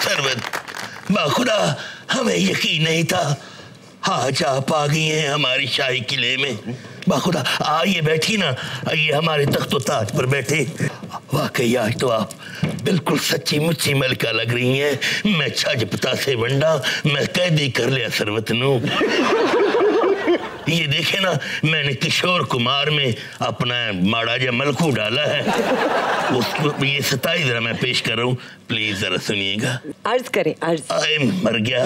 सरवत, बाखुदा हमें यकीन नहीं था आज आप आ गई हैं हमारी शाही किले में। बाखुदा आइए बैठी ना, आइए हमारे तख्तो ताज पर बैठे। वाकई आज तो आप बिल्कुल सच्ची मुच्ची मलका लग रही हैं। मैं छज पता से वंडा, मैं कैदी कर लिया सरवत नू। ये देखे ना, मैंने किशोर कुमार में अपना माड़ा जा मलकू डाला है। उसको ये सताई जरा मैं पेश कर रहा हूँ, प्लीज जरा सुनिएगा। अर्ज करें, अर्ज। आए मर गया।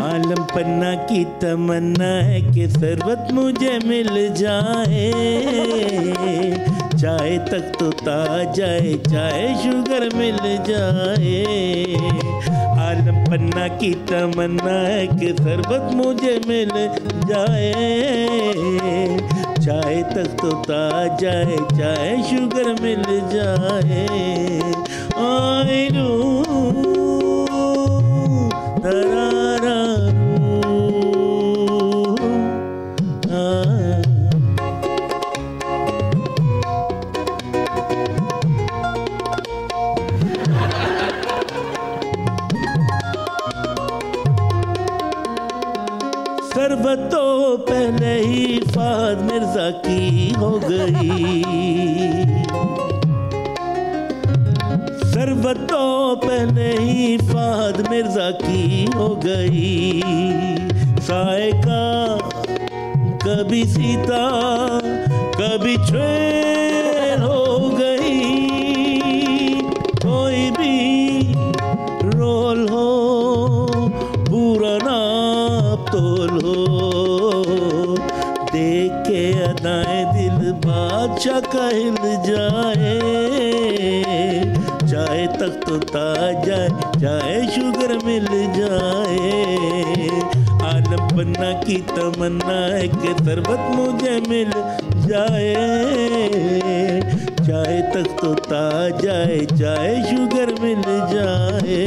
आलम पन्ना की तमन्ना है कि सरवत मुझे मिल जाए, चाहे तक तो ताज जाए, चाहे शुगर मिल जाए। आलम पन्ना की तमन्ना है कि सरवत मुझे मिल जाए, चाहे तक तो ताज जाए, चाहे शुगर मिल जाए। आई दरारा सरवत तो पहले ही फाद मिर्जा की हो गई, सरवत तो पहले ही फाद मिर्जा की हो गई। सायका कभी सीता कभी छेल हो गई, कोई भी रोल हो पूरा नाप तोल हो, देख के अदाएं दिल बादशाह का हिल जाए, चाहे तक तो ताज जाए, चाहे शुगर मिल जाए। आलम पन्ना की तमन्ना है कि सरवत मुझे मिल जाए, चाहे तक तो ताज जाए, चाहे शुगर मिल जाए।